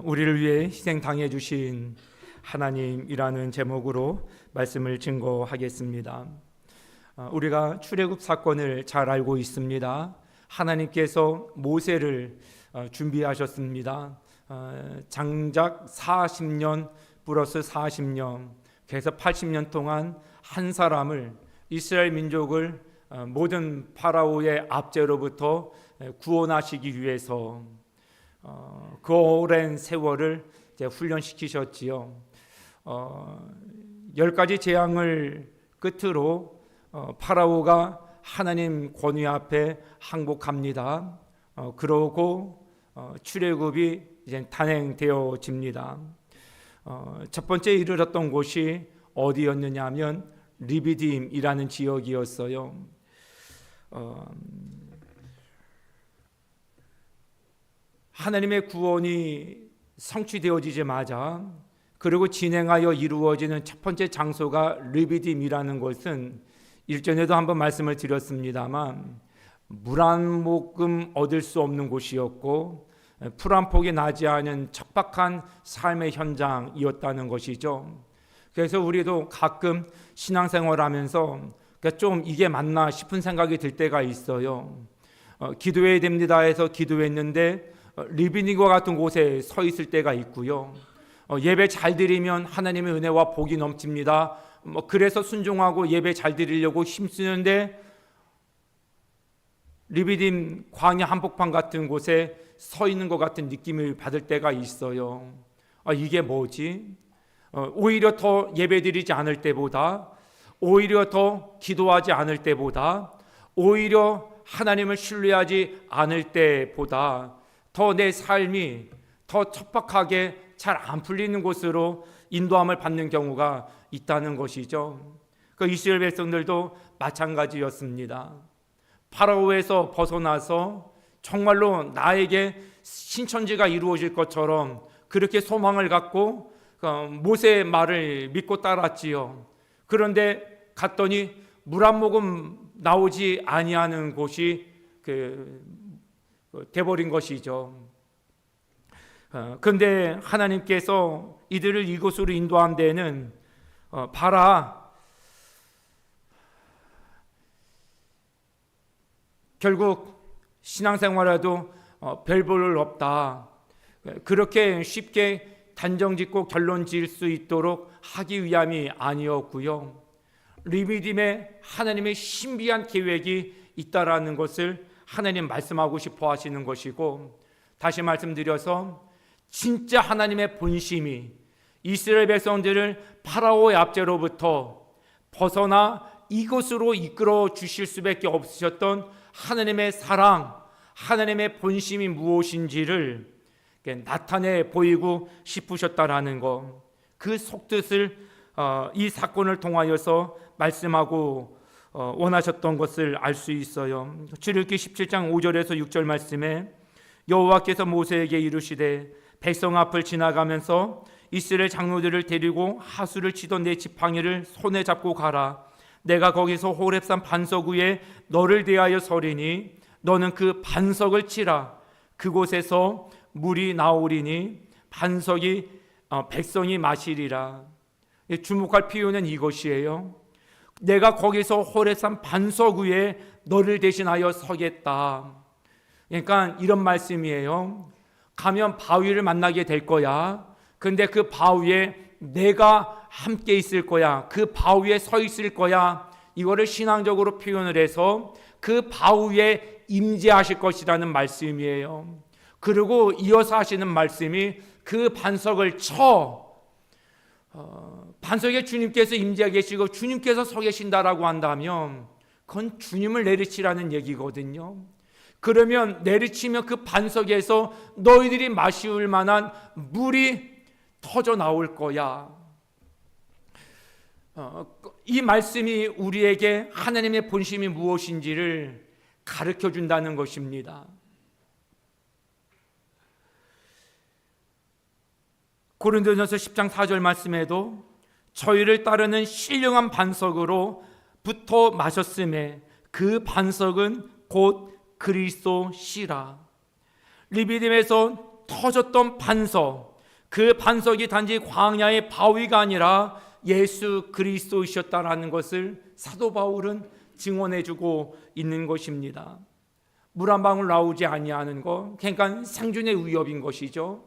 우리를 위해 희생당해 주신 하나님이라는 제목으로 말씀을 증거하겠습니다. 우리가 출애굽 사건을 잘 알고 있습니다. 하나님께서 모세를 준비하셨습니다. 장작 40년 플러스 40년, 그래서 80년 동안 한 사람을, 이스라엘 민족을 모든 파라오의 압제로부터 구원하시기 위해서 그 오랜 세월을 이제 훈련시키셨지요. 10가지 재앙을 끝으로 파라오가 하나님 권위 앞에 항복합니다. 그러고 출애굽이 이제 단행되어집니다. 첫 번째 이르렀던 곳이 어디였느냐 하면 리비딤이라는 지역이었어요. 하나님의 구원이 성취되어지자마자 그리고 진행하여 이루어지는 첫 번째 장소가 리비딤이라는 것은 일전에도 한번 말씀을 드렸습니다만 물 한 모금 얻을 수 없는 곳이었고 풀 한 폭이 나지 않은 척박한 삶의 현장이었다는 것이죠. 그래서 우리도 가끔 신앙생활하면서 좀 이게 맞나 싶은 생각이 들 때가 있어요. 기도해야 됩니다 해서 기도했는데 리비딤과 같은 곳에 서 있을 때가 있고요. 예배 잘 드리면 하나님의 은혜와 복이 넘칩니다. 그래서 순종하고 예배 잘 드리려고 힘쓰는데 리비딤 광야 한복판 같은 곳에 서 있는 것 같은 느낌을 받을 때가 있어요. 이게 뭐지? 오히려 더 예배 드리지 않을 때보다, 오히려 더 기도하지 않을 때보다, 오히려 하나님을 신뢰하지 않을 때보다 더 내 삶이 더 척박하게 잘 안 풀리는 곳으로 인도함을 받는 경우가 있다는 것이죠. 그 이스라엘 백성들도 마찬가지였습니다. 파라오에서 벗어나서 정말로 나에게 신천지가 이루어질 것처럼 그렇게 소망을 갖고 모세의 말을 믿고 따랐지요. 그런데 갔더니 물 한 모금 나오지 아니하는 곳이 돼버린 것이죠. 그런데 하나님께서 이들을 이곳으로 인도한 데는 봐라, 결국 신앙생활에도 별 볼 없다, 그렇게 쉽게 단정짓고 결론 지을 수 있도록 하기 위함이 아니었고요. 리비딤에 하나님의 신비한 계획이 있다라는 것을 하나님 말씀하고 싶어 하시는 것이고, 다시 말씀드려서 진짜 하나님의 본심이 이스라엘 백성들을 파라오의 압제로부터 벗어나 이곳으로 이끌어 주실 수밖에 없으셨던 하나님의 사랑, 하나님의 본심이 무엇인지를 나타내 보이고 싶으셨다라는 것, 그 속뜻을 이 사건을 통하여서 말씀하고 원하셨던 것을 알 수 있어요. 출애굽기 17장 5절에서 6절 말씀에 여호와께서 모세에게 이르시되 백성 앞을 지나가면서 이스라엘 장로들을 데리고 하수를 치던 내 지팡이를 손에 잡고 가라. 내가 거기서 호렙산 반석 위에 너를 대하여 서리니 너는 그 반석을 치라. 그곳에서 물이 나오리니 반석이 백성이 마시리라. 주목할 필요는 이것이에요. 내가 거기서 호렙산 반석 위에 너를 대신하여 서겠다. 그러니까 이런 말씀이에요. 가면 바위를 만나게 될 거야. 근데 그 바위에 내가 함께 있을 거야. 그 바위에 서 있을 거야. 이거를 신앙적으로 표현을 해서 그 바위에 임재하실 것이라는 말씀이에요. 그리고 이어서 하시는 말씀이 그 반석을 반석에 주님께서 임재하 계시고 주님께서 서 계신다라고 한다면 그건 주님을 내리치라는 얘기거든요. 그러면 내리치면 그 반석에서 너희들이 마실 만한 물이 터져 나올 거야. 이 말씀이 우리에게 하나님의 본심이 무엇인지를 가르쳐 준다는 것입니다. 고린도전서 10장 4절 말씀에도 저희를 따르는 신령한 반석으로 붙어 마셨음에 그 반석은 곧 그리스도시라. 리비딤에서 터졌던 반석, 그 반석이 단지 광야의 바위가 아니라 예수 그리스도이셨다라는 것을 사도 바울은 증언해주고 있는 것입니다. 물 한 방울 나오지 아니하는 것, 그러니까 생존의 위협인 것이죠.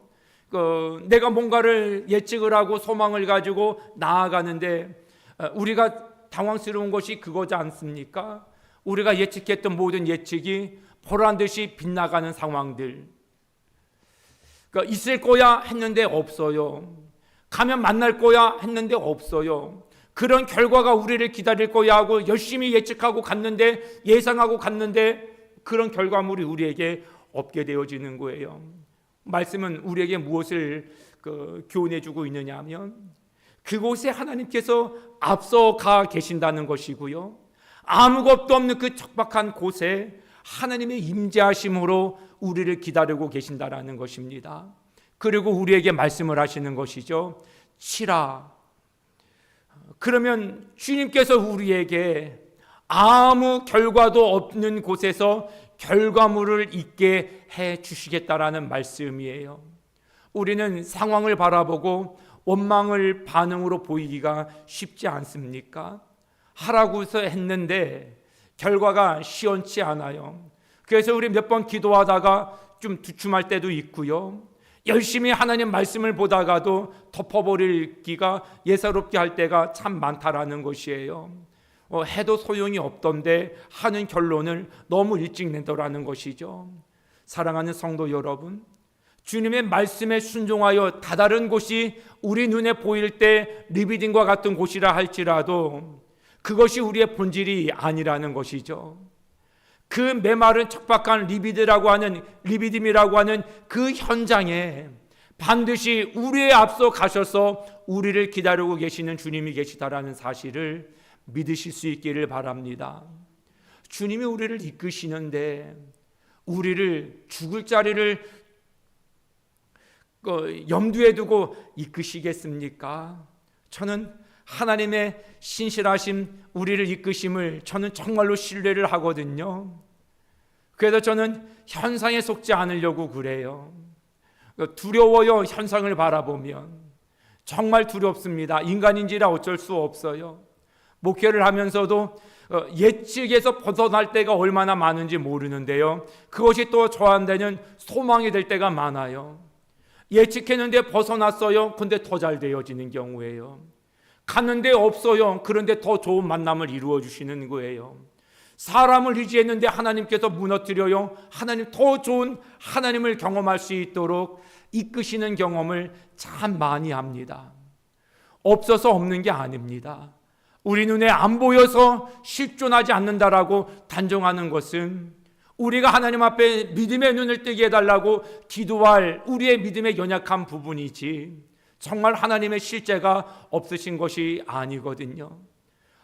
내가 뭔가를 예측을 하고 소망을 가지고 나아가는데 우리가 당황스러운 것이 그거지 않습니까? 우리가 예측했던 모든 예측이 보란 듯이 빗나가는 상황들. 있을 거야 했는데 없어요. 가면 만날 거야 했는데 없어요. 그런 결과가 우리를 기다릴 거야 하고 열심히 예측하고 갔는데, 예상하고 갔는데 그런 결과물이 우리에게 없게 되어지는 거예요. 말씀은 우리에게 무엇을 교훈해주고 있느냐 하면 그곳에 하나님께서 앞서가 계신다는 것이고요, 아무것도 없는 그 척박한 곳에 하나님의 임재하심으로 우리를 기다리고 계신다라는 것입니다. 그리고 우리에게 말씀을 하시는 것이죠. 치라. 그러면 주님께서 우리에게 아무 결과도 없는 곳에서 결과물을 있게 해 주시겠다라는 말씀이에요. 우리는 상황을 바라보고 원망을 반응으로 보이기가 쉽지 않습니까? 하라고서 했는데 결과가 시원치 않아요. 그래서 우리 몇 번 기도하다가 좀 두춤할 때도 있고요, 열심히 하나님 말씀을 보다가도 덮어버리기가 예사롭게 할 때가 참 많다라는 것이에요. 해도 소용이 없던데 하는 결론을 너무 일찍 내더라는 것이죠. 사랑하는 성도 여러분, 주님의 말씀에 순종하여 다다른 곳이 우리 눈에 보일 때 리비딤과 같은 곳이라 할지라도 그것이 우리의 본질이 아니라는 것이죠. 그 메마른 척박한 리비딤이라고 하는 그 현장에 반드시 우리의 앞서 가셔서 우리를 기다리고 계시는 주님이 계시다라는 사실을 믿으실 수 있기를 바랍니다. 주님이 우리를 이끄시는데 우리를 죽을 자리를 염두에 두고 이끄시겠습니까? 저는 하나님의 신실하심, 우리를 이끄심을 저는 정말로 신뢰를 하거든요. 그래서 저는 현상에 속지 않으려고 그래요. 두려워요. 현상을 바라보면 정말 두렵습니다. 인간인지라 어쩔 수 없어요. 목회를 하면서도 예측에서 벗어날 때가 얼마나 많은지 모르는데요, 그것이 또 저한테는 소망이 될 때가 많아요. 예측했는데 벗어났어요. 근데 더 잘 되어지는 경우예요. 갔는데 없어요. 그런데 더 좋은 만남을 이루어 주시는 거예요. 사람을 의지했는데 하나님께서 무너뜨려요. 하나님 더 좋은 하나님을 경험할 수 있도록 이끄시는 경험을 참 많이 합니다. 없어서 없는 게 아닙니다. 우리 눈에 안 보여서 실존하지 않는다라고 단정하는 것은 우리가 하나님 앞에 믿음의 눈을 뜨게 해달라고 기도할 우리의 믿음의 연약한 부분이지 정말 하나님의 실제가 없으신 것이 아니거든요.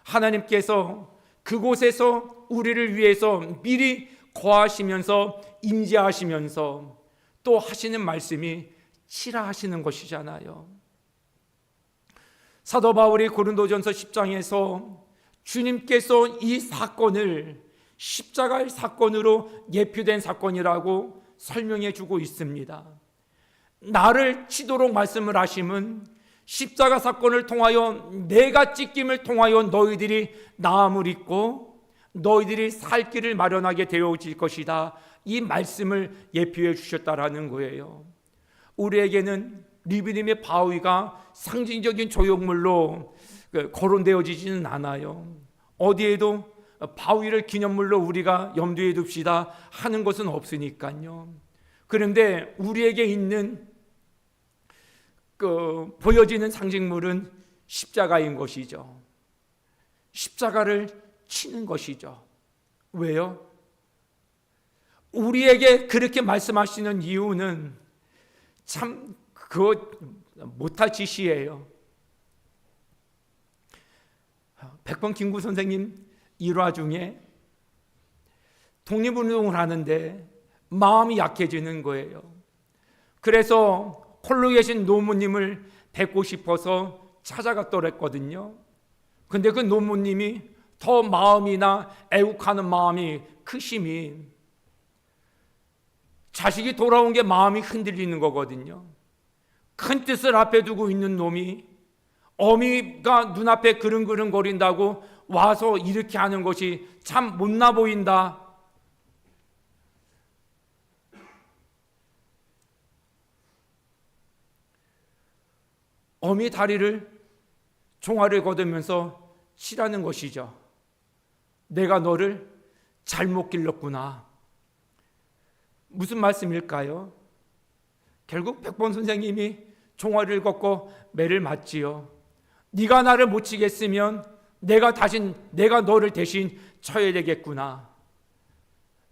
하나님께서 그곳에서 우리를 위해서 미리 거하시면서 임재하시면서 또 하시는 말씀이 치라 하시는 것이잖아요. 사도 바울이 고린도전서 10장에서 주님께서 이 사건을 십자가의 사건으로 예표된 사건이라고 설명해 주고 있습니다. 나를 치도록 말씀을 하심은 십자가 사건을 통하여 내가 찢김을 통하여 너희들이 나음을 입고 너희들이 살 길을 마련하게 되어질 것이다. 이 말씀을 예표해 주셨다라는 거예요. 우리에게는 리비딤의 바위가 상징적인 조형물로 거론되어지지는 않아요. 어디에도 바위를 기념물로 우리가 염두에 둡시다 하는 것은 없으니까요. 그런데 우리에게 있는 보여지는 상징물은 십자가인 것이죠. 십자가를 치는 것이죠. 왜요? 우리에게 그렇게 말씀하시는 이유는 참 그거 못할 짓이에요. 백범 김구 선생님 일화 중에 독립운동을 하는데 마음이 약해지는 거예요. 그래서 홀로 계신 노무님을 뵙고 싶어서 찾아갔더랬거든요. 근데 그 노무님이 더 마음이나 애국하는 마음이 크심이 자식이 돌아온 게 마음이 흔들리는 거거든요. 큰 뜻을 앞에 두고 있는 놈이 어미가 눈앞에 그릉그릉거린다고 와서 이렇게 하는 것이 참 못나 보인다. 어미 다리를 종아를 걷으면서 치라는 것이죠. 내가 너를 잘못 길렀구나. 무슨 말씀일까요? 결국 백범 선생님이 종아리를 걷고 매를 맞지요. 네가 나를 못 치겠으면 내가 너를 대신 쳐야 되겠구나.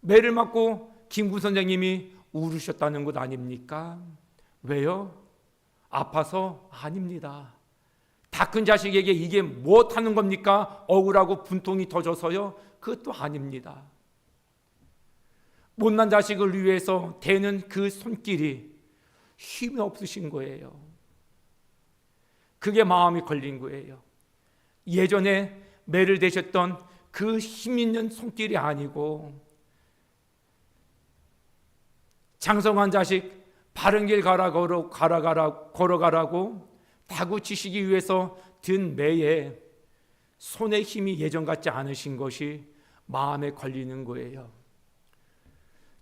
매를 맞고 김구 선생님이 울으셨다는 것 아닙니까? 왜요? 아파서? 아닙니다. 다 큰 자식에게 이게 무엇하는 겁니까? 억울하고 분통이 터져서요? 그것도 아닙니다. 못난 자식을 위해서 대는 그 손길이 힘이 없으신 거예요. 그게 마음이 걸린 거예요. 예전에 매를 대셨던 그 힘 있는 손길이 아니고 장성한 자식 바른 길 걸어가라고 다구치시기 위해서 든 매에 손의 힘이 예전 같지 않으신 것이 마음에 걸리는 거예요.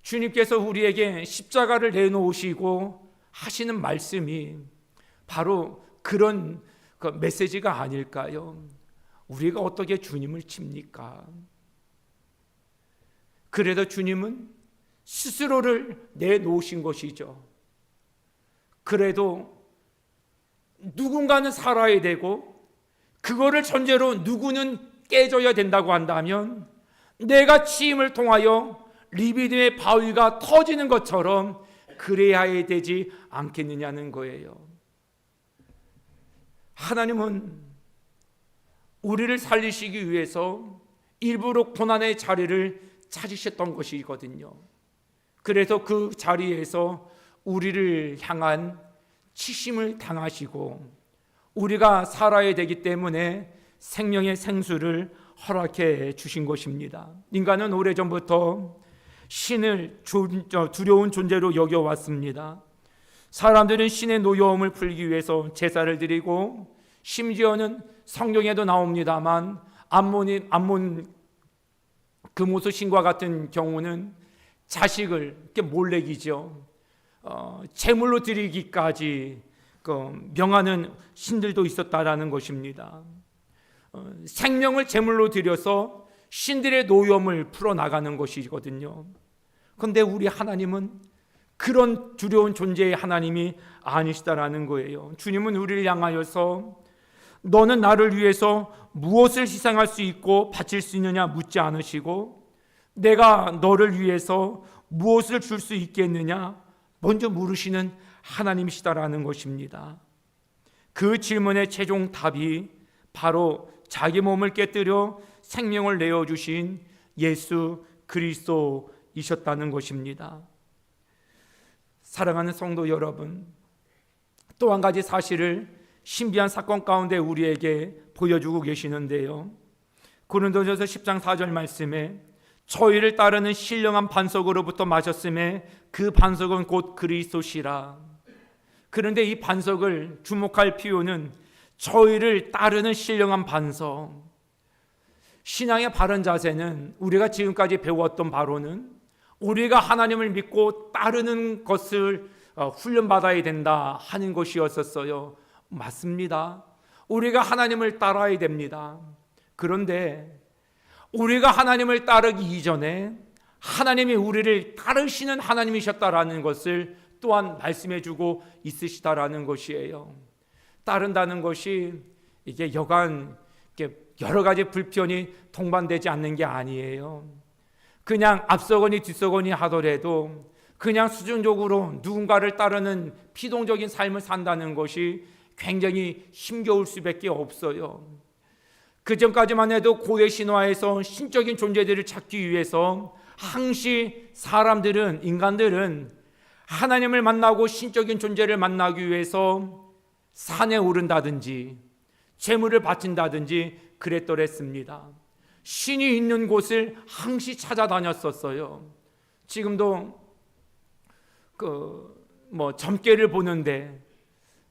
주님께서 우리에게 십자가를 내놓으시고 하시는 말씀이 바로 그런 메시지가 아닐까요? 우리가 어떻게 주님을 칩니까? 그래도 주님은 스스로를 내놓으신 것이죠. 그래도 누군가는 살아야 되고 그거를 전제로 누구는 깨져야 된다고 한다면 내가 치임을 통하여 리비드의 바위가 터지는 것처럼 그래야 되지 않겠느냐는 거예요. 하나님은 우리를 살리시기 위해서 일부러 고난의 자리를 찾으셨던 것이거든요. 그래서 그 자리에서 우리를 향한 치심을 당하시고 우리가 살아야 되기 때문에 생명의 생수를 허락해 주신 것입니다. 인간은 오래전부터 신을 두려운 존재로 여겨왔습니다. 사람들은 신의 노여움을 풀기 위해서 제사를 드리고 심지어는 성경에도 나옵니다만 암몬 금오수 신과 같은 경우는 자식을 이렇게 몰래기죠. 제물로 드리기까지 명하는 신들도 있었다라는 것입니다. 생명을 제물로 드려서 신들의 노여움을 풀어나가는 것이거든요. 그런데 우리 하나님은 그런 두려운 존재의 하나님이 아니시다라는 거예요. 주님은 우리를 향하여서 너는 나를 위해서 무엇을 희생할 수 있고 바칠 수 있느냐 묻지 않으시고 내가 너를 위해서 무엇을 줄 수 있겠느냐 먼저 물으시는 하나님이시다라는 것입니다. 그 질문의 최종 답이 바로 자기 몸을 깨뜨려 생명을 내어주신 예수 그리스도이셨다는 것입니다. 사랑하는 성도 여러분, 또 한 가지 사실을 신비한 사건 가운데 우리에게 보여주고 계시는데요. 고린도전서 10장 4절 말씀에 저희를 따르는 신령한 반석으로부터 마셨음에 그 반석은 곧 그리스도시라. 그런데 이 반석을 주목할 필요는 저희를 따르는 신령한 반석. 신앙의 바른 자세는 우리가 지금까지 배웠던 바로는 우리가 하나님을 믿고 따르는 것을 훈련받아야 된다 하는 것이었었어요. 맞습니다. 우리가 하나님을 따라야 됩니다. 그런데 우리가 하나님을 따르기 이전에 하나님이 우리를 따르시는 하나님이셨다라는 것을 또한 말씀해 주고 있으시다라는 것이에요. 따른다는 것이 이게 여간 여러 가지 불편이 동반되지 않는 게 아니에요. 그냥 앞서거니 뒤서거니 하더라도 그냥 수준적으로 누군가를 따르는 피동적인 삶을 산다는 것이 굉장히 힘겨울 수밖에 없어요. 그 전까지만 해도 고대 신화에서 신적인 존재들을 찾기 위해서 항시 인간들은 하나님을 만나고 신적인 존재를 만나기 위해서 산에 오른다든지 제물을 바친다든지 그랬더랬습니다. 신이 있는 곳을 항시 찾아다녔었어요. 지금도 점괘를 보는데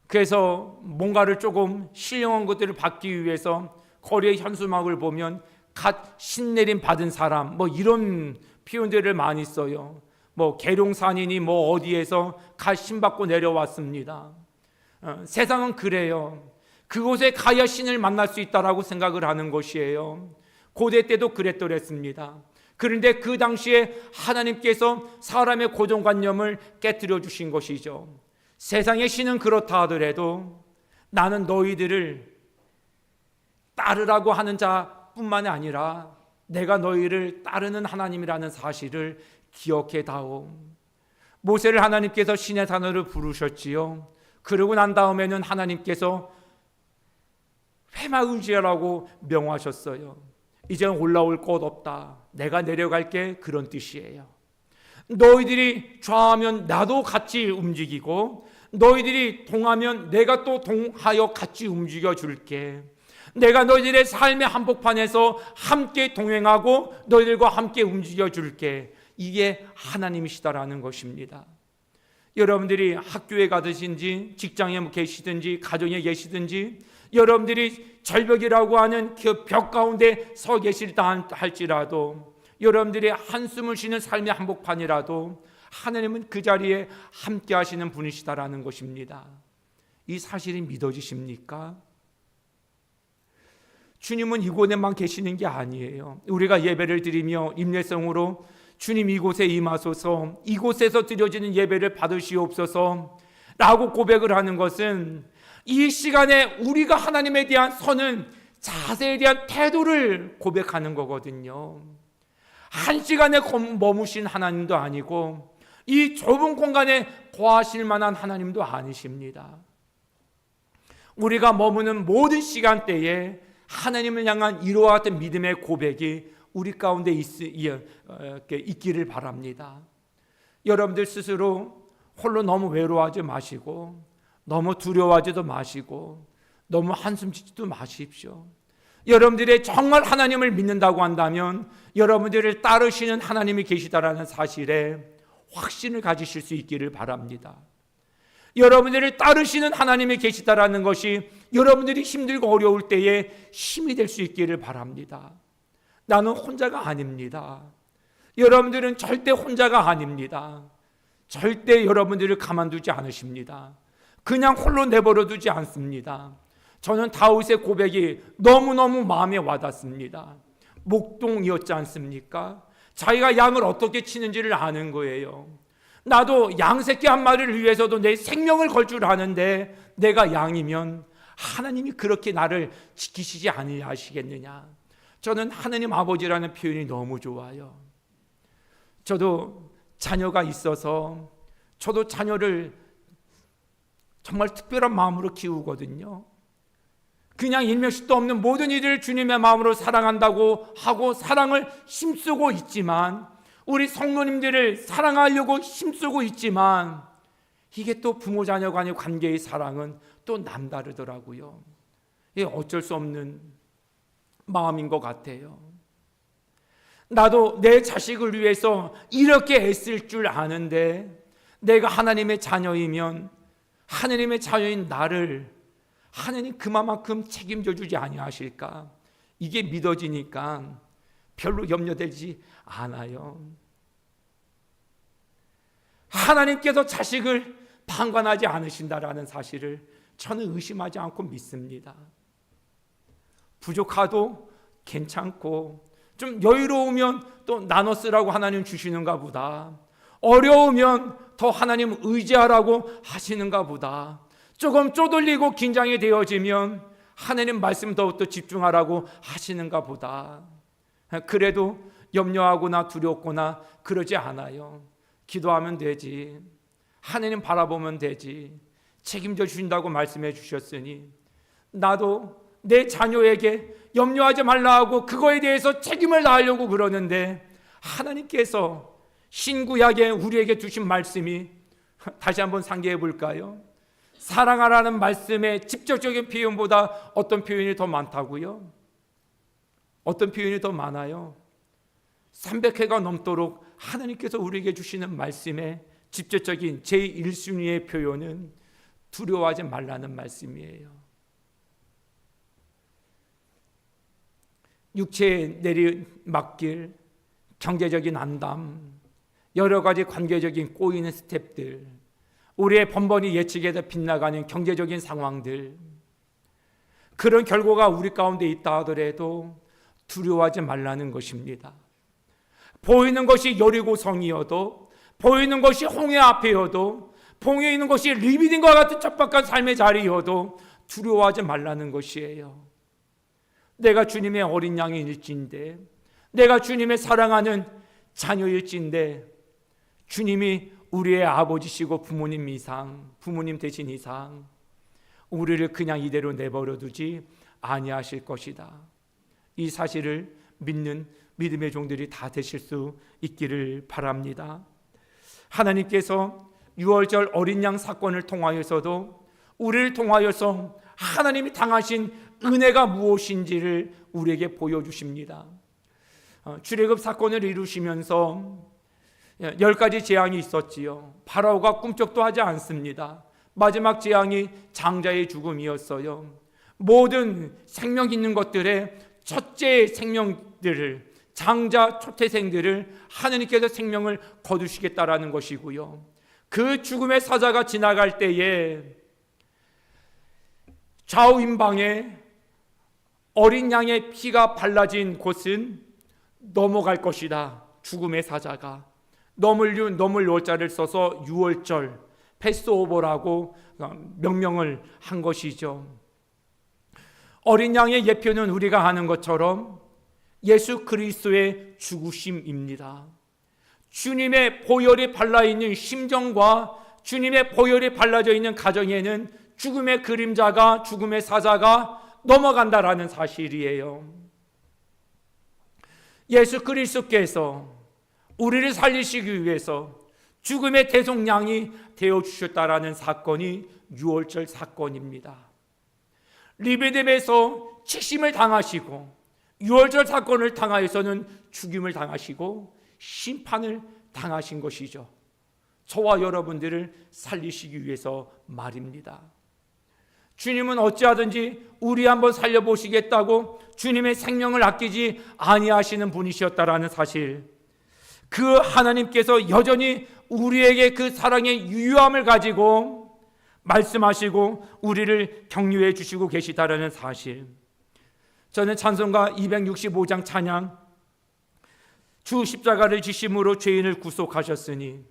그래서 뭔가를 조금 신령한 것들을 받기 위해서 거리의 현수막을 보면 갓 신내림 받은 사람 뭐 이런 표현들을 많이 써요. 뭐 계룡산이니 뭐 어디에서 갓 신받고 내려왔습니다. 세상은 그래요. 그곳에 가야 신을 만날 수 있다라고 생각을 하는 것이에요. 고대 때도 그랬더랬습니다. 그런데 그 당시에 하나님께서 사람의 고정관념을 깨뜨려 주신 것이죠. 세상의 신은 그렇다 하더라도 나는 너희들을 따르라고 하는 자뿐만이 아니라 내가 너희를 따르는 하나님이라는 사실을 기억해 다오. 모세를 하나님께서 신의 산으로 부르셨지요. 그러고 난 다음에는 하나님께서 회마의지하라고 명하셨어요. 이제는 올라올 곳 없다. 내가 내려갈게. 그런 뜻이에요. 너희들이 좌하면 나도 같이 움직이고 너희들이 동하면 내가 또 동하여 같이 움직여 줄게. 내가 너희들의 삶의 한복판에서 함께 동행하고 너희들과 함께 움직여 줄게. 이게 하나님이시다라는 것입니다. 여러분들이 학교에 가든지 직장에 계시든지 가정에 계시든지 여러분들이 절벽이라고 하는 그 벽 가운데 서 계시다 할지라도 여러분들이 한숨을 쉬는 삶의 한복판이라도 하나님은 그 자리에 함께 하시는 분이시다라는 것입니다. 이 사실이 믿어지십니까? 주님은 이곳에만 계시는 게 아니에요. 우리가 예배를 드리며 임례성으로 주님 이곳에 임하소서, 이곳에서 드려지는 예배를 받으시옵소서 라고 고백을 하는 것은 이 시간에 우리가 하나님에 대한 서는 자세에 대한 태도를 고백하는 거거든요. 한 시간에 머무신 하나님도 아니고 이 좁은 공간에 거하실 만한 하나님도 아니십니다. 우리가 머무는 모든 시간대에 하나님을 향한 이와 같은 믿음의 고백이 우리 가운데 있기를 바랍니다. 여러분들 스스로 홀로 너무 외로워하지 마시고 너무 두려워하지도 마시고 너무 한숨 짓지도 마십시오. 여러분들이 정말 하나님을 믿는다고 한다면 여러분들을 따르시는 하나님이 계시다라는 사실에 확신을 가지실 수 있기를 바랍니다. 여러분들을 따르시는 하나님이 계시다라는 것이 여러분들이 힘들고 어려울 때에 힘이 될 수 있기를 바랍니다. 나는 혼자가 아닙니다. 여러분들은 절대 혼자가 아닙니다. 절대 여러분들을 가만두지 않으십니다. 그냥 홀로 내버려 두지 않습니다. 저는 다윗의 고백이 너무너무 마음에 와닿습니다. 목동이었지 않습니까? 자기가 양을 어떻게 치는지를 아는 거예요. 나도 양새끼 한 마리를 위해서도 내 생명을 걸 줄 아는데 내가 양이면 하나님이 그렇게 나를 지키시지 아니하시겠느냐. 저는 하나님 아버지라는 표현이 너무 좋아요. 저도 자녀가 있어서 저도 자녀를 정말 특별한 마음으로 키우거든요. 그냥 일면식도 없는 모든 이들을 주님의 마음으로 사랑한다고 하고 사랑을 힘쓰고 있지만 우리 성도님들을 사랑하려고 힘쓰고 있지만 이게 또 부모 자녀 간의 관계의 사랑은 또 남다르더라고요. 이게 어쩔 수 없는 마음인 것 같아요. 나도 내 자식을 위해서 이렇게 애쓸 줄 아는데 내가 하나님의 자녀이면 하나님의 자녀인 나를 하나님 그만큼 책임져 주지 아니하실까? 이게 믿어지니까 별로 염려되지 않아요. 하나님께서 자식을 방관하지 않으신다라는 사실을 저는 의심하지 않고 믿습니다. 부족하도 괜찮고 좀 여유로우면 또 나눠 쓰라고 하나님 주시는가 보다. 어려우면 더 하나님 의지하라고 하시는가 보다. 조금 쪼들리고 긴장이 되어지면 하나님 말씀 더욱더 집중하라고 하시는가 보다. 그래도 염려하거나 두렵거나 그러지 않아요. 기도하면 되지. 하나님 바라보면 되지. 책임져 주신다고 말씀해 주셨으니 나도 내 자녀에게 염려하지 말라 하고 그거에 대해서 책임을 다하려고 그러는데 하나님께서 신구약에 우리에게 주신 말씀이 다시 한번 상기해 볼까요? 사랑하라는 말씀의 직접적인 표현보다 어떤 표현이 더 많다고요? 어떤 표현이 더 많아요? 300회가 넘도록 하나님께서 우리에게 주시는 말씀의 직접적인 제1순위의 표현은 두려워하지 말라는 말씀이에요. 육체의 내리막길, 경제적인 안담, 여러 가지 관계적인 꼬이는 스텝들, 우리의 번번이 예측에서 빗나가는 경제적인 상황들, 그런 결과가 우리 가운데 있다 하더라도 두려워하지 말라는 것입니다. 보이는 것이 여리고성이어도, 보이는 것이 홍해 앞이어도, 보이는 것이 리비딩과 같은 척박한 삶의 자리여도 두려워하지 말라는 것이에요. 내가 주님의 어린 양일진데, 내가 주님의 사랑하는 자녀일진데, 주님이 우리의 아버지시고 부모님 이상, 부모님 되신 이상 우리를 그냥 이대로 내버려 두지 아니하실 것이다. 이 사실을 믿는 믿음의 종들이 다 되실 수 있기를 바랍니다. 하나님께서 유월절 어린 양 사건을 통하여서도 우리를 통하여서 하나님이 당하신 은혜가 무엇인지를 우리에게 보여주십니다. 출애굽 사건을 이루시면서 10가지 재앙이 있었지요. 바로가 꿈쩍도 하지 않습니다. 마지막 재앙이 장자의 죽음이었어요. 모든 생명 있는 것들의 첫째 생명들을, 장자 초태생들을 하느님께서 생명을 거두시겠다라는 것이고요. 그 죽음의 사자가 지나갈 때에 좌우임방에 어린 양의 피가 발라진 곳은 넘어갈 것이다. 죽음의 사자가 넘을 월자를 써서 유월절 패스오버라고 명명을 한 것이죠. 어린 양의 예표는 우리가 아는 것처럼 예수 그리스도의 죽으심입니다. 주님의 보혈이 발라있는 심정과 주님의 보혈이 발라져 있는 가정에는 죽음의 그림자가, 죽음의 사자가 넘어간다라는 사실이에요. 예수 그리스도께서 우리를 살리시기 위해서 죽음의 대속량이 되어주셨다라는 사건이 유월절 사건입니다. 리베뎀에서 직심을 당하시고 유월절 사건을 당하여서는 죽임을 당하시고 심판을 당하신 것이죠. 저와 여러분들을 살리시기 위해서 말입니다. 주님은 어찌하든지 우리 한번 살려보시겠다고 주님의 생명을 아끼지 아니하시는 분이셨다라는 사실, 그 하나님께서 여전히 우리에게 그 사랑의 유효함을 가지고 말씀하시고 우리를 격려해 주시고 계시다라는 사실, 저는 찬송가 265장 찬양, 주 십자가를 지심으로 죄인을 구속하셨으니,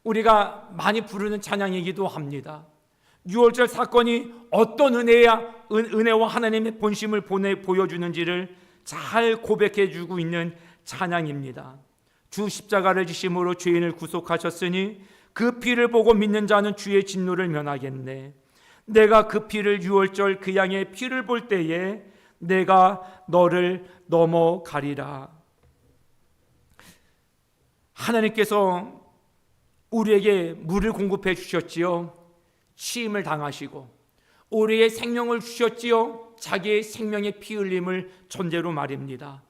우리가 많이 부르는 찬양이기도 합니다. 유월절 사건이 어떤 은혜와 하나님의 본심을 보여주는지를 잘 고백해 주고 있는 찬양입니다. 주 십자가를 지심으로 죄인을 구속하셨으니 그 피를 보고 믿는 자는 주의 진노를 면하겠네. 내가 그 피를 유월절 그 양의 피를 볼 때에 내가 너를 넘어가리라. 하나님께서 우리에게 물을 공급해 주셨지요. 치임을 당하시고 우리의 생명을 주셨지요. 자기의 생명의 피 흘림을 전제로 말입니다.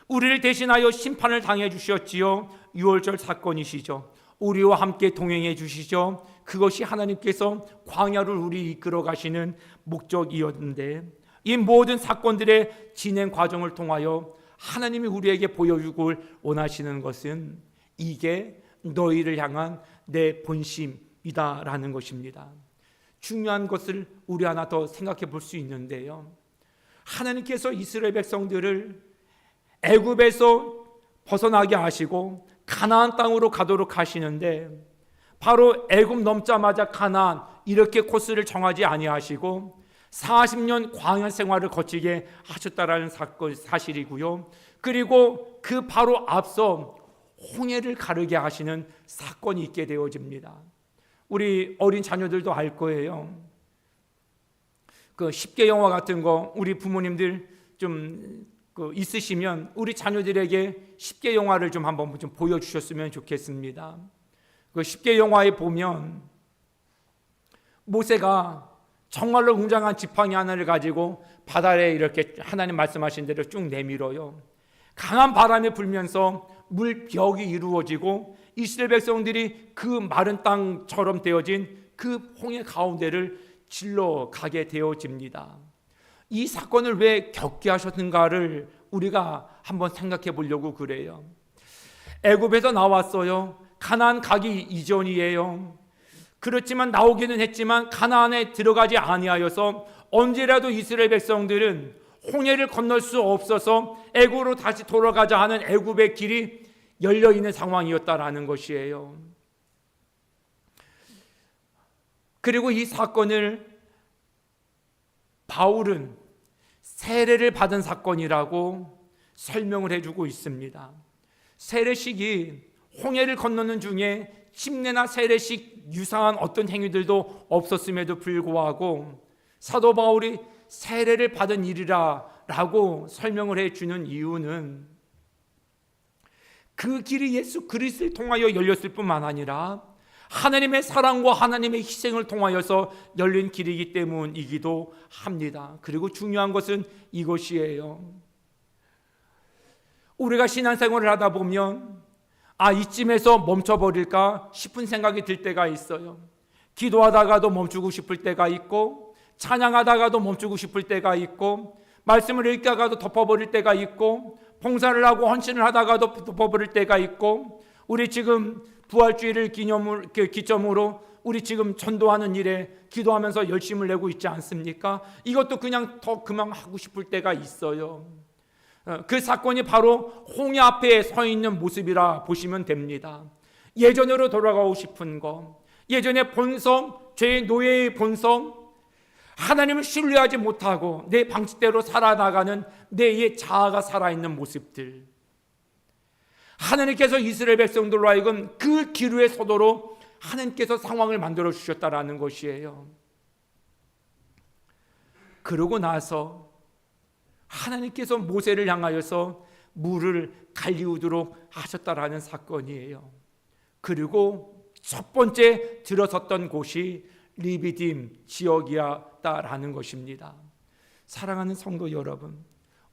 우리를 대신하여 심판을 당해 주셨지요. 유월절 사건이시죠. 우리와 함께 동행해 주시죠. 그것이 하나님께서 광야를 우리 이끌어 가시는 목적이었는데, 이 모든 사건들의 진행 과정을 통하여 하나님이 우리에게 보여주길 원하시는 것은 이게 너희를 향한 내 본심이다라는 것입니다. 중요한 것을 우리 하나 더 생각해 볼 수 있는데요, 하나님께서 이스라엘 백성들을 애굽에서 벗어나게 하시고 가나안 땅으로 가도록 하시는데, 바로 애굽 넘자마자 가나안 이렇게 코스를 정하지 아니하시고 40년 광야 생활을 거치게 하셨다라는 사실이고요. 그리고 그 바로 앞서 홍해를 가르게 하시는 사건이 있게 되어집니다. 우리 어린 자녀들도 알 거예요. 그 10개 영화 같은 거 우리 부모님들 좀 있으시면 우리 자녀들에게 10개 영화를 좀 한번 좀 보여주셨으면 좋겠습니다. 그 10개 영화에 보면 모세가 정말로 웅장한 지팡이 하나를 가지고 바다에 이렇게 하나님 말씀하신 대로 쭉 내밀어요. 강한 바람이 불면서 물벽이 이루어지고 이스라엘 백성들이 그 마른 땅처럼 되어진 그 홍해 가운데를 질러 가게 되어집니다. 이 사건을 왜 겪게 하셨는가를 우리가 한번 생각해 보려고 그래요. 애굽에서 나왔어요. 가나안 가기 이전이에요. 그렇지만 나오기는 했지만 가나안에 들어가지 아니하여서 언제라도 이스라엘 백성들은 홍해를 건널 수 없어서 애굽으로 다시 돌아가자 하는 애굽의 길이 열려 있는 상황이었다라는 것이에요. 그리고 이 사건을 바울은 세례를 받은 사건이라고 설명을 해주고 있습니다. 세례식이 홍해를 건너는 중에 침례나 세례식 유사한 어떤 행위들도 없었음에도 불구하고 사도 바울이 세례를 받은 일이라고 설명을 해주는 이유는 그 길이 예수 그리스도를 통하여 열렸을 뿐만 아니라 하나님의 사랑과 하나님의 희생을 통하여서 열린 길이기 때문이기도 합니다. 그리고 중요한 것은 이것이에요. 우리가 신앙생활을 하다 보면 이쯤에서 멈춰버릴까 싶은 생각이 들 때가 있어요. 기도하다가도 멈추고 싶을 때가 있고, 찬양하다가도 멈추고 싶을 때가 있고, 말씀을 읽다가도 덮어버릴 때가 있고, 봉사를 하고 헌신을 하다가도 덮어버릴 때가 있고, 우리 지금 부활주의를 기점으로 우리 지금 전도하는 일에 기도하면서 열심을 내고 있지 않습니까? 이것도 그냥 더 그만하고 싶을 때가 있어요. 그 사건이 바로 홍해 앞에 서 있는 모습이라 보시면 됩니다. 예전으로 돌아가고 싶은 것, 예전의 본성, 죄의 노예의 본성, 하나님을 신뢰하지 못하고 내 방식대로 살아나가는 내 자아가 살아있는 모습들, 하나님께서 이스라엘 백성들로 하여금 그 기류에 서도록 하나님께서 상황을 만들어 주셨다라는 것이에요. 그러고 나서 하나님께서 모세를 향하여서 물을 갈리우도록 하셨다라는 사건이에요. 그리고 첫 번째 들어섰던 곳이 리비딤 지역이었다라는 것입니다. 사랑하는 성도 여러분,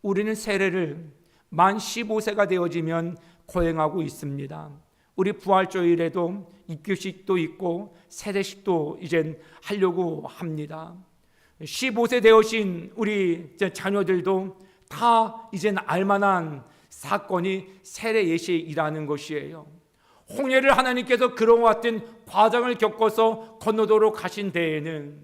우리는 세례를 만 15세가 되어지면 거행하고 있습니다. 우리 부활주일에도 입교식도 있고 세례식도 이젠 하려고 합니다. 15세 되어신 우리 자녀들도 다 이젠 알만한 사건이 세례 예식이라는 것이에요. 홍해를 하나님께서 그런 같은 과정을 겪어서 건너도록 하신 데에는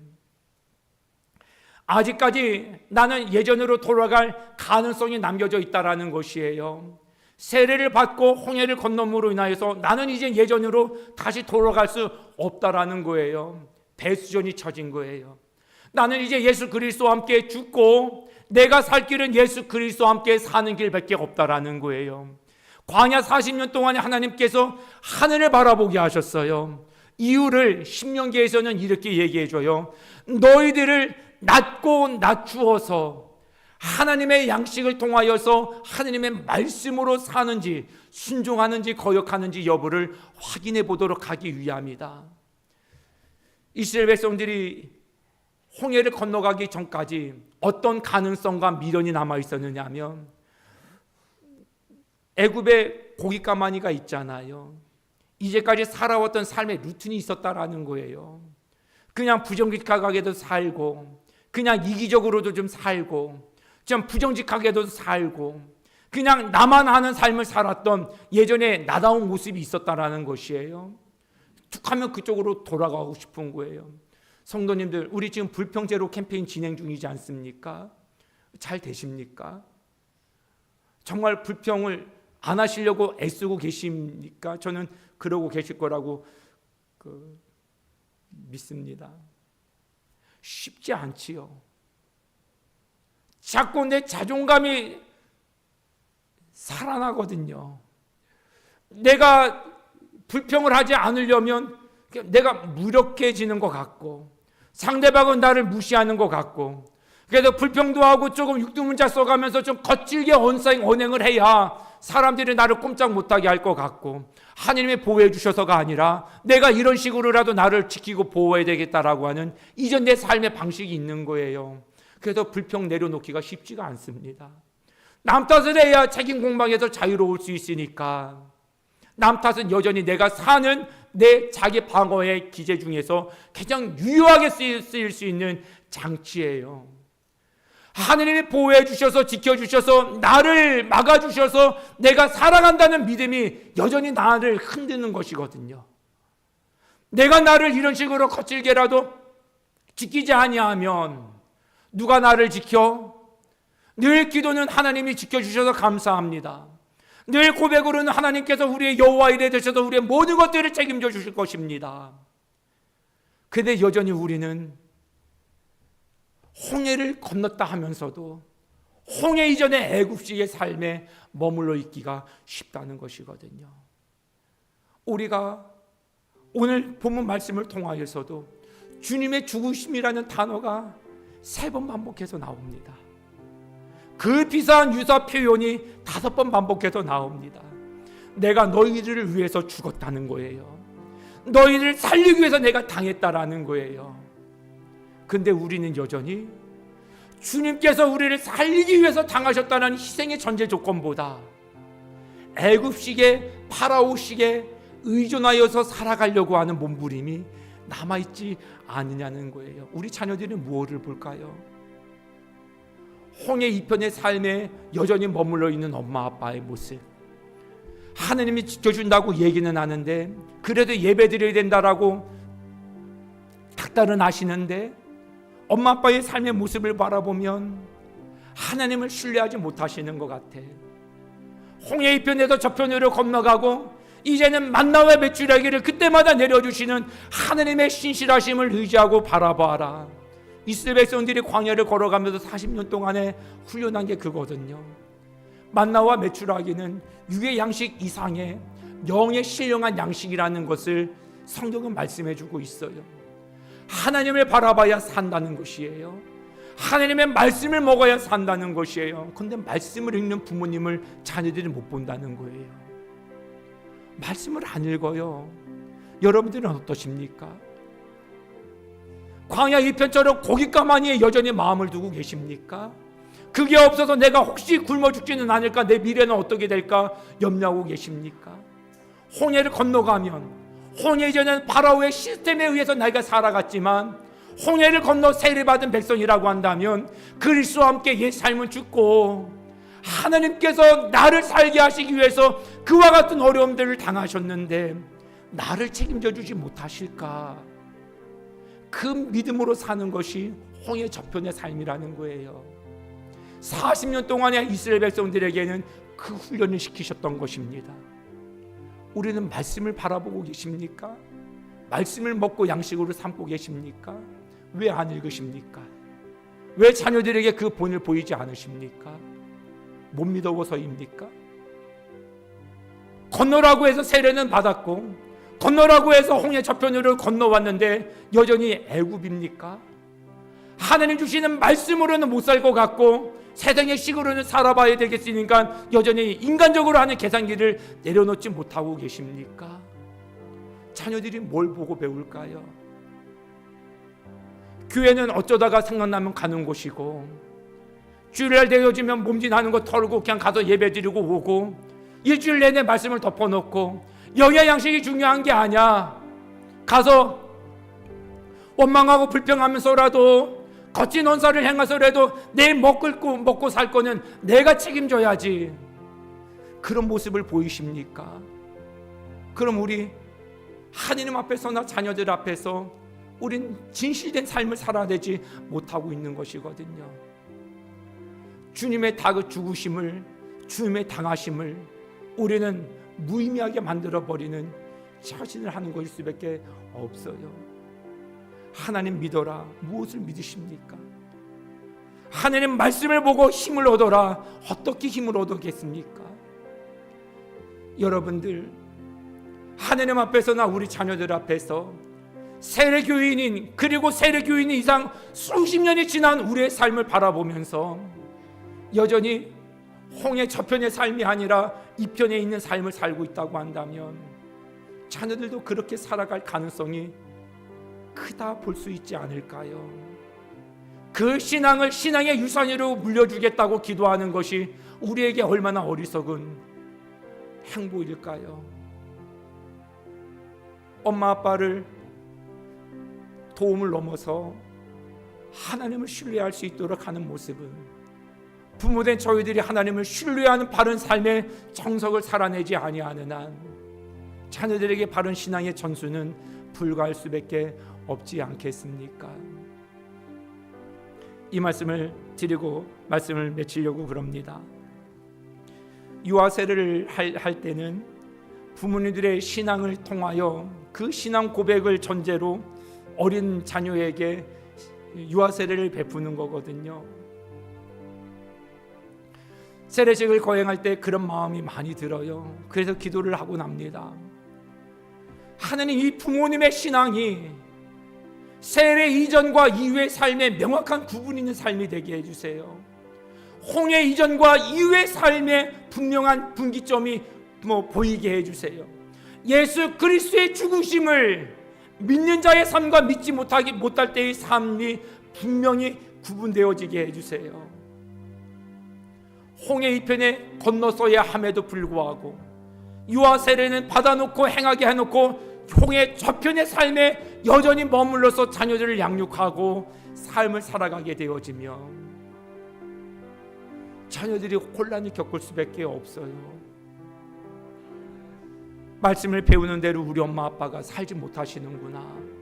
아직까지 나는 예전으로 돌아갈 가능성이 남겨져 있다라는 것이에요. 세례를 받고 홍해를 건너므로 인하여서 나는 이제 예전으로 다시 돌아갈 수 없다라는 거예요. 배수전이 쳐진 거예요. 나는 이제 예수 그리스도와 함께 죽고 내가 살 길은 예수 그리스도와 함께 사는 길밖에 없다라는 거예요. 광야 40년 동안에 하나님께서 하늘을 바라보게 하셨어요. 이유를 신명기에서는 이렇게 얘기해줘요. 너희들을 낮고 낮추어서 하나님의 양식을 통하여서 하나님의 말씀으로 사는지 순종하는지 거역하는지 여부를 확인해 보도록 하기 위함이다. 이스라엘 백성들이 홍해를 건너가기 전까지 어떤 가능성과 미련이 남아 있었느냐 하면 애굽에 고기 가마니가 있잖아요. 이제까지 살아왔던 삶의 루틴이 있었다라는 거예요. 그냥 부정직하게도 살고 그냥 이기적으로도 좀 살고 좀 부정직하게도 살고 그냥 나만 하는 삶을 살았던 예전에 나다운 모습이 있었다라는 것이에요. 툭하면 그쪽으로 돌아가고 싶은 거예요. 성도님들, 우리 지금 불평제로 캠페인 진행 중이지 않습니까? 잘 되십니까? 정말 불평을 안 하시려고 애쓰고 계십니까? 저는 그러고 계실 거라고 믿습니다. 쉽지 않지요. 자꾸 내 자존감이 살아나거든요. 내가 불평을 하지 않으려면 내가 무력해지는 것 같고 상대방은 나를 무시하는 것 같고 그래서 불평도 하고 조금 육두문자 써가면서 좀 거칠게 언행을 해야 사람들이 나를 꼼짝 못하게 할 것 같고 하나님이 보호해 주셔서가 아니라 내가 이런 식으로라도 나를 지키고 보호해야 되겠다라고 하는 이전 내 삶의 방식이 있는 거예요. 그래서 불평 내려놓기가 쉽지가 않습니다. 남 탓을 해야 책임 공방에서 자유로울 수 있으니까 남 탓은 여전히 내가 사는 내 자기 방어의 기제 중에서 가장 유효하게 쓰일 수 있는 장치예요. 하느님이 보호해 주셔서 지켜주셔서 나를 막아주셔서 내가 살아간다는 믿음이 여전히 나를 흔드는 것이거든요. 내가 나를 이런 식으로 거칠게라도 지키지 아니하면 누가 나를 지켜? 늘 기도는 하나님이 지켜주셔서 감사합니다. 늘 고백으로는 하나님께서 우리의 여호와 이레 되셔서 우리의 모든 것들을 책임져 주실 것입니다. 그런데 여전히 우리는 홍해를 건넜다 하면서도 홍해 이전의 애굽식의 삶에 머물러 있기가 쉽다는 것이거든요. 우리가 오늘 본문 말씀을 통하여서도 주님의 죽으심이라는 단어가 3번 반복해서 나옵니다. 그 비슷한 유사 표현이 5번 반복해서 나옵니다. 내가 너희들을 위해서 죽었다는 거예요. 너희를 살리기 위해서 내가 당했다라는 거예요. 근데 우리는 여전히 주님께서 우리를 살리기 위해서 당하셨다는 희생의 전제 조건보다 애굽식의 파라오식에 의존하여서 살아가려고 하는 몸부림이 남아있지 않느냐는 거예요. 우리 자녀들은 무엇을 볼까요? 홍해 이편의 삶에 여전히 머물러 있는 엄마 아빠의 모습. 하느님이 지켜준다고 얘기는 하는데 그래도 예배드려야 된다라고 닥달은 하시는데 엄마 아빠의 삶의 모습을 바라보면 하나님을 신뢰하지 못하시는 것 같아. 홍해 이편에서 저편으로 건너가고 이제는 만나와 메추라기를 그때마다 내려주시는 하나님의 신실하심을 의지하고 바라봐라. 이스라엘 백성들이 광야를 걸어가면서 40년 동안에 훈련한 게 그거거든요. 만나와 메추라기는 육의 양식 이상의 영의 신령한 양식이라는 것을 성경은 말씀해주고 있어요. 하나님을 바라봐야 산다는 것이에요. 하나님의 말씀을 먹어야 산다는 것이에요. 그런데 말씀을 읽는 부모님을 자녀들이 못 본다는 거예요. 말씀을 안 읽어요. 여러분들은 어떠십니까? 광야 이편처럼 고깃가마니에 여전히 마음을 두고 계십니까? 그게 없어서 내가 혹시 굶어 죽지는 않을까, 내 미래는 어떻게 될까 염려하고 계십니까? 홍해를 건너가면 홍해 이전에는 파라오의 시스템에 의해서 내가 살아갔지만 홍해를 건너 세례받은 백성이라고 한다면 그리스도와 함께 옛 삶은 죽고 하나님께서 나를 살게 하시기 위해서 그와 같은 어려움들을 당하셨는데 나를 책임져 주지 못하실까? 그 믿음으로 사는 것이 홍해 저편의 삶이라는 거예요. 40년 동안의 이스라엘 백성들에게는 그 훈련을 시키셨던 것입니다. 우리는 말씀을 바라보고 계십니까? 말씀을 먹고 양식으로 삼고 계십니까? 왜 안 읽으십니까? 왜 자녀들에게 그 본을 보이지 않으십니까? 못 믿어서입니까? 건너라고 해서 세례는 받았고 건너라고 해서 홍해 저편으로 건너왔는데 여전히 애굽입니까? 하나님 주시는 말씀으로는 못 살 것 같고 세상의 식으로는 살아봐야 되겠으니까 여전히 인간적으로 하는 계산기를 내려놓지 못하고 계십니까? 자녀들이 뭘 보고 배울까요? 교회는 어쩌다가 생각나면 가는 곳이고 주일날 되어지면 몸짓하는 거 털고 그냥 가서 예배드리고 오고 일주일 내내 말씀을 덮어놓고 영의 양식이 중요한 게 아니야. 가서 원망하고 불평하면서라도 거친 언사를 행해서라도 내일 먹고 살 거는 내가 책임져야지. 그런 모습을 보이십니까? 그럼 우리 하느님 앞에서나 자녀들 앞에서 우린 진실된 삶을 살아내지 못하고 있는 것이거든요. 주님의 죽으심을, 주님의 당하심을 우리는 무의미하게 만들어버리는 자신을 하는 것일 수밖에 없어요. 하나님 믿어라. 무엇을 믿으십니까? 하나님 말씀을 보고 힘을 얻어라. 어떻게 힘을 얻겠습니까? 여러분들 하나님 앞에서나 우리 자녀들 앞에서 세례교인인 그리고 세례교인 이상 수십 년이 지난 우리의 삶을 바라보면서 여전히 홍해 저편의 삶이 아니라 이편에 있는 삶을 살고 있다고 한다면 자녀들도 그렇게 살아갈 가능성이 크다 볼 수 있지 않을까요? 그 신앙을 신앙의 유산으로 물려주겠다고 기도하는 것이 우리에게 얼마나 어리석은 행보일까요? 엄마 아빠를 도움을 넘어서 하나님을 신뢰할 수 있도록 하는 모습은, 부모된 저희들이 하나님을 신뢰하는 바른 삶의 정석을 살아내지 아니하는 한 자녀들에게 바른 신앙의 전수는 불가할 수밖에 없지 않겠습니까? 이 말씀을 드리고 말씀을 맺히려고 그럽니다. 유아 세례를 할 때는 부모님들의 신앙을 통하여 그 신앙 고백을 전제로 어린 자녀에게 유아 세례를 베푸는 거거든요. 세례식을 거행할 때 그런 마음이 많이 들어요. 그래서 기도를 하고 납니다. 하나님, 이 부모님의 신앙이 세례 이전과 이후의 삶에 명확한 구분이 있는 삶이 되게 해주세요. 홍해 이전과 이후의 삶에 분명한 분기점이 보이게 해주세요. 예수 그리스도의 죽으심을 믿는 자의 삶과 믿지 못할 때의 삶이 분명히 구분되어지게 해주세요. 홍해 이편에 건너서야 함에도 불구하고 유아 세례는 받아놓고 행하게 해놓고 홍해 저편의 삶에 여전히 머물러서 자녀들을 양육하고 삶을 살아가게 되어지며 자녀들이 혼란을 겪을 수밖에 없어요. 말씀을 배우는 대로 우리 엄마 아빠가 살지 못하시는구나.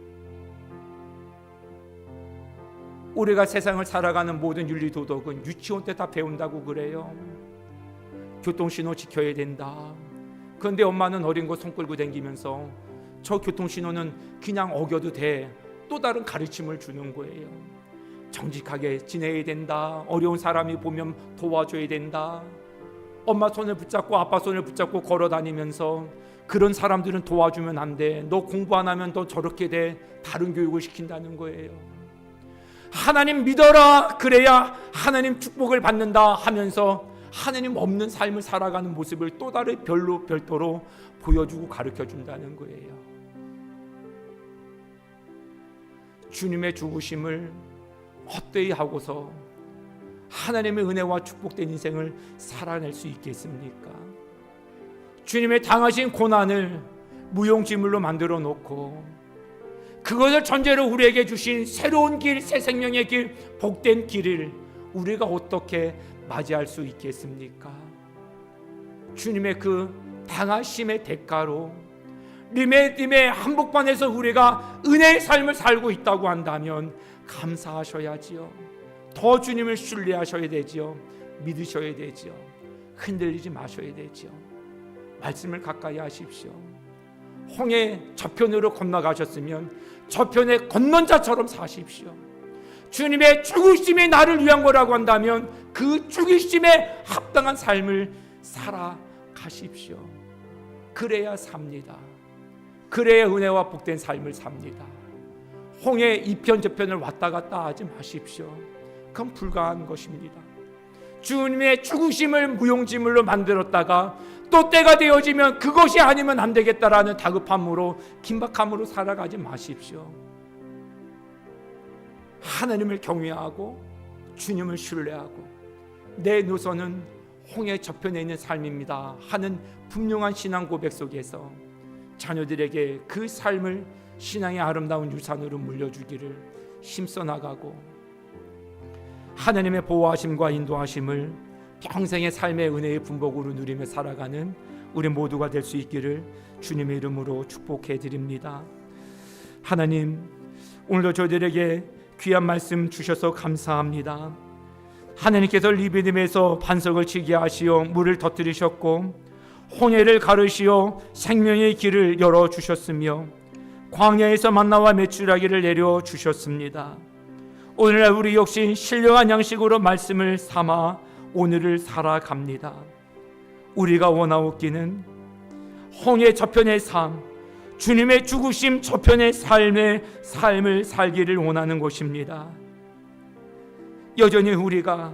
우리가 세상을 살아가는 모든 윤리 도덕은 유치원 때 다 배운다고 그래요. 교통신호 지켜야 된다. 그런데 엄마는 어린 거 손 끌고 다니면서 저 교통신호는 그냥 어겨도 돼, 또 다른 가르침을 주는 거예요. 정직하게 지내야 된다. 어려운 사람이 보면 도와줘야 된다. 엄마 손을 붙잡고 아빠 손을 붙잡고 걸어 다니면서 그런 사람들은 도와주면 안 돼. 너 공부 안 하면 너 저렇게 돼. 다른 교육을 시킨다는 거예요. 하나님 믿어라. 그래야 하나님 축복을 받는다 하면서 하나님 없는 삶을 살아가는 모습을 또 다른 별도로 보여주고 가르쳐준다는 거예요. 주님의 죽으심을 헛되이 하고서 하나님의 은혜와 축복된 인생을 살아낼 수 있겠습니까? 주님의 당하신 고난을 무용지물로 만들어 놓고 그것을 전제로 우리에게 주신 새로운 길, 새 생명의 길, 복된 길을 우리가 어떻게 맞이할 수 있겠습니까? 주님의 그 당하심의 대가로 님의 한복판에서 우리가 은혜의 삶을 살고 있다고 한다면 감사하셔야지요. 더 주님을 신뢰하셔야 되지요. 믿으셔야 되지요. 흔들리지 마셔야 되지요. 말씀을 가까이 하십시오. 홍해 저편으로 건너가셨으면 저편에 건넌 자처럼 사십시오. 주님의 죽으심이 나를 위한 거라고 한다면 그 죽으심에 합당한 삶을 살아가십시오. 그래야 삽니다. 그래야 은혜와 복된 삶을 삽니다. 홍해 이편 저편을 왔다 갔다 하지 마십시오. 그건 불가한 것입니다. 주님의 죽으심을 무용지물로 만들었다가 또 때가 되어지면 그것이 아니면 안 되겠다라는 다급함으로 긴박함으로 살아가지 마십시오. 하나님을 경외하고 주님을 신뢰하고 내 노선은 홍해 저편에 있는 삶입니다 하는 분명한 신앙 고백 속에서 자녀들에게 그 삶을 신앙의 아름다운 유산으로 물려주기를 힘써 나가고 하나님의 보호하심과 인도하심을 평생의 삶의 은혜의 분복으로 누리며 살아가는 우리 모두가 될 수 있기를 주님의 이름으로 축복해 드립니다. 하나님, 오늘도 저희들에게 귀한 말씀 주셔서 감사합니다. 하나님께서 리비딤에서 반석을 치게 하시어 물을 터뜨리셨고 홍해를 가르시어 생명의 길을 열어주셨으며 광야에서 만나와 메추라기를 내려주셨습니다. 오늘날 우리 역시 신령한 양식으로 말씀을 삼아 오늘을 살아갑니다. 우리가 원하옵기는 홍해 저편의 삶, 주님의 죽으심 저편의 삶을 살기를 원하는 것입니다. 여전히 우리가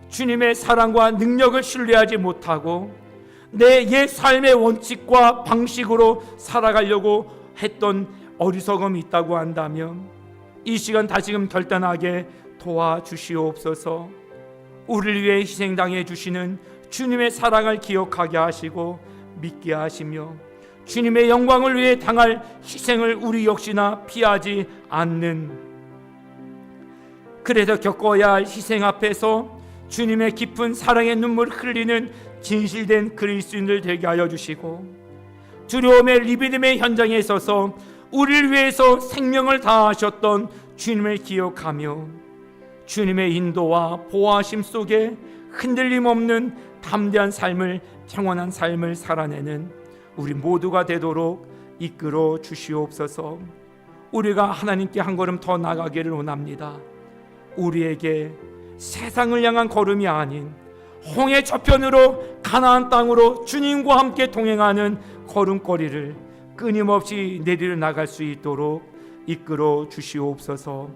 주님의 사랑과 능력을 신뢰하지 못하고 내 옛 삶의 원칙과 방식으로 살아가려고 했던 어리석음이 있다고 한다면 이 시간 다시금 결단하게 도와주시옵소서. 우리를 위해 희생당해 주시는 주님의 사랑을 기억하게 하시고 믿게 하시며 주님의 영광을 위해 당할 희생을 우리 역시나 피하지 않는, 그래서 겪어야 할 희생 앞에서 주님의 깊은 사랑의 눈물을 흘리는 진실된 그리스도인들 되게 하여 주시고, 두려움의 리비듬의 현장에 서서 우리를 위해서 생명을 다하셨던 주님을 기억하며 주님의 인도와 보호하심 속에 흔들림 없는 담대한 삶을, 평안한 삶을 살아내는 우리 모두가 되도록 이끌어 주시옵소서. 우리가 하나님께 한 걸음 더 나가기를 원합니다. 우리에게 세상을 향한 걸음이 아닌 홍해 저편으로 가나안 땅으로 주님과 함께 동행하는 걸음걸이를 끊임없이 내리려 나갈 수 있도록 이끌어 주시옵소서.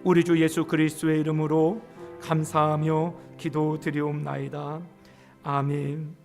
우리 주 예수 그리스도의 이름으로 감사하며 기도드리옵나이다. 아멘.